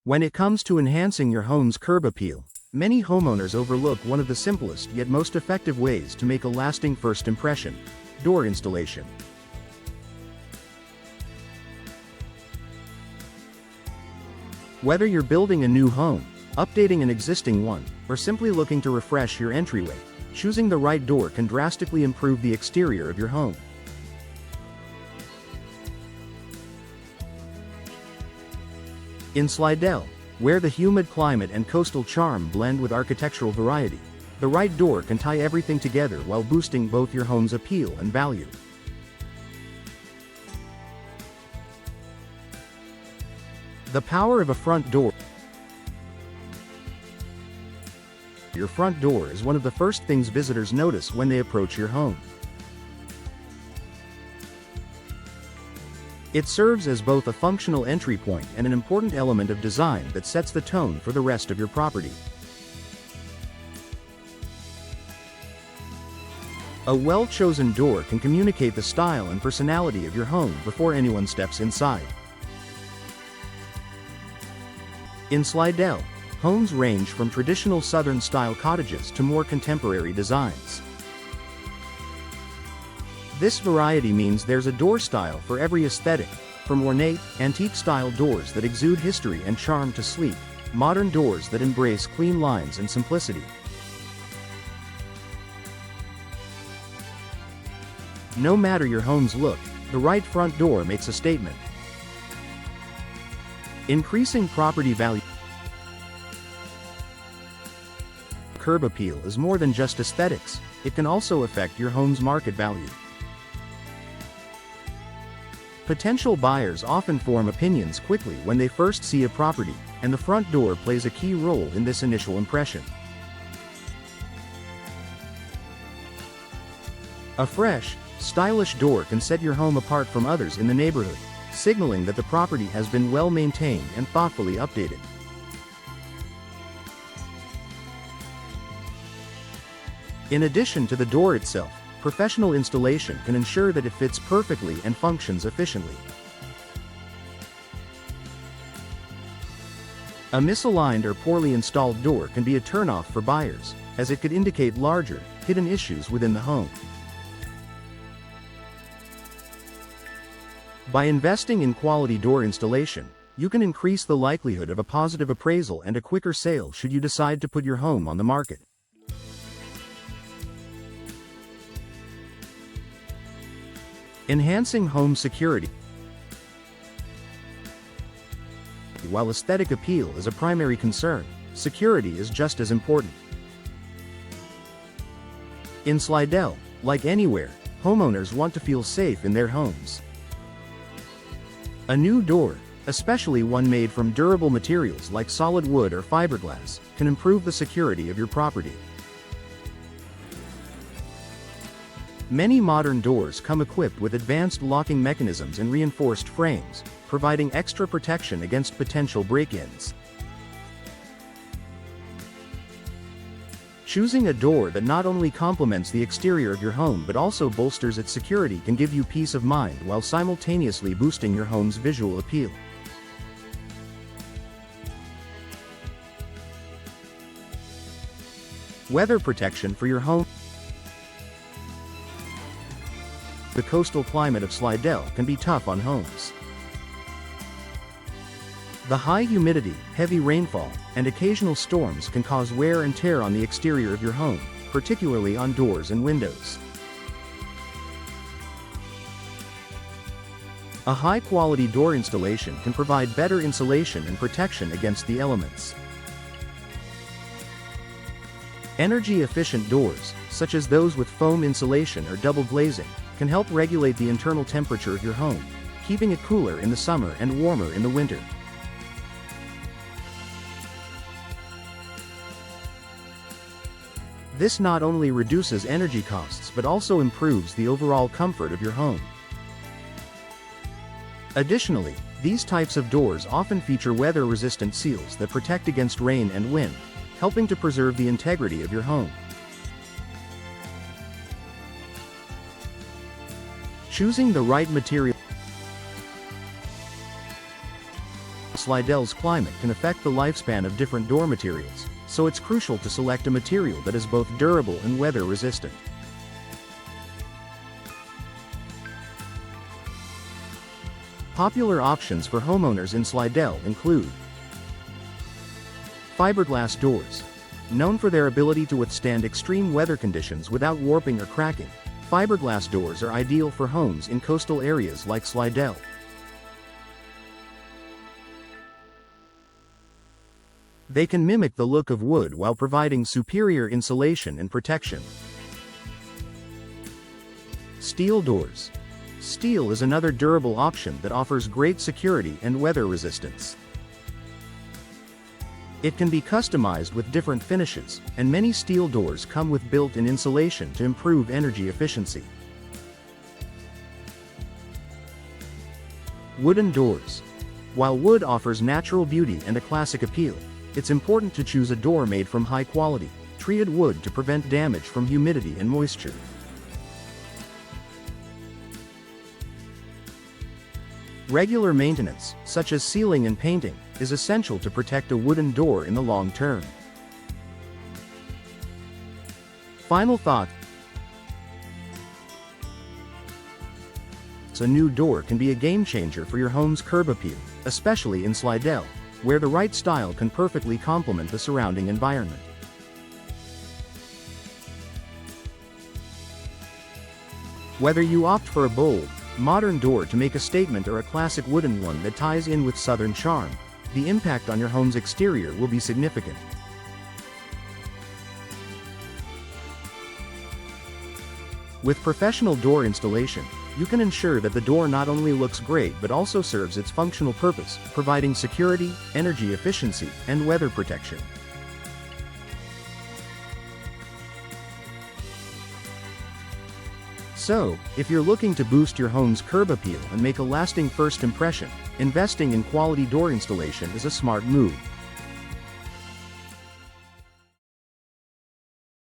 When it comes to enhancing your home's curb appeal, many homeowners overlook one of the simplest yet most effective ways to make a lasting first impression: door installation. Whether you're building a new home, updating an existing one, or simply looking to refresh your entryway, choosing the right door can drastically improve the exterior of your home. In Slidell, where the humid climate and coastal charm blend with architectural variety, the right door can tie everything together while boosting both your home's appeal and value. The power of a front door. Your front door is one of the first things visitors notice when they approach your home. It serves as both a functional entry point and an important element of design that sets the tone for the rest of your property. A well-chosen door can communicate the style and personality of your home before anyone steps inside. In Slidell, homes range from traditional Southern-style cottages to more contemporary designs. This variety means there's a door style for every aesthetic, from ornate, antique-style doors that exude history and charm to sleek, modern doors that embrace clean lines and simplicity. No matter your home's look, the right front door makes a statement. Increasing property value. Curb appeal is more than just aesthetics, it can also affect your home's market value. Potential buyers often form opinions quickly when they first see a property, and the front door plays a key role in this initial impression. A fresh, stylish door can set your home apart from others in the neighborhood, signaling that the property has been well maintained and thoughtfully updated. In addition to the door itself, professional installation can ensure that it fits perfectly and functions efficiently. A misaligned or poorly installed door can be a turnoff for buyers, as it could indicate larger, hidden issues within the home. By investing in quality door installation, you can increase the likelihood of a positive appraisal and a quicker sale should you decide to put your home on the market. Enhancing home security. While aesthetic appeal is a primary concern, security is just as important. In Slidell, like anywhere, homeowners want to feel safe in their homes. A new door, especially one made from durable materials like solid wood or fiberglass, can improve the security of your property. Many modern doors come equipped with advanced locking mechanisms and reinforced frames, providing extra protection against potential break-ins. Choosing a door that not only complements the exterior of your home but also bolsters its security can give you peace of mind while simultaneously boosting your home's visual appeal. Weather protection for your home. The coastal climate of Slidell can be tough on homes. The high humidity, heavy rainfall, and occasional storms can cause wear and tear on the exterior of your home, particularly on doors and windows. A high-quality door installation can provide better insulation and protection against the elements. Energy-efficient doors, such as those with foam insulation or double glazing, can help regulate the internal temperature of your home, keeping it cooler in the summer and warmer in the winter. This not only reduces energy costs but also improves the overall comfort of your home. Additionally, these types of doors often feature weather-resistant seals that protect against rain and wind, helping to preserve the integrity of your home. Choosing the right material. Slidell's climate can affect the lifespan of different door materials, so it's crucial to select a material that is both durable and weather resistant. Popular options for homeowners in Slidell include fiberglass doors. Known for their ability to withstand extreme weather conditions without warping or cracking, fiberglass doors are ideal for homes in coastal areas like Slidell. They can mimic the look of wood while providing superior insulation and protection. Steel doors. Steel is another durable option that offers great security and weather resistance. It can be customized with different finishes, and many steel doors come with built-in insulation to improve energy efficiency. Wooden doors. While wood offers natural beauty and a classic appeal, it's important to choose a door made from high-quality, treated wood to prevent damage from humidity and moisture. Regular maintenance, such as sealing and painting, is essential to protect a wooden door in the long term. Final thought: a new door can be a game changer for your home's curb appeal, especially in Slidell, where the right style can perfectly complement the surrounding environment. Whether you opt for a bold, modern door to make a statement or a classic wooden one that ties in with Southern charm, the impact on your home's exterior will be significant. With professional door installation, you can ensure that the door not only looks great but also serves its functional purpose, providing security, energy efficiency, and weather protection. So, if you're looking to boost your home's curb appeal and make a lasting first impression, investing in quality door installation is a smart move.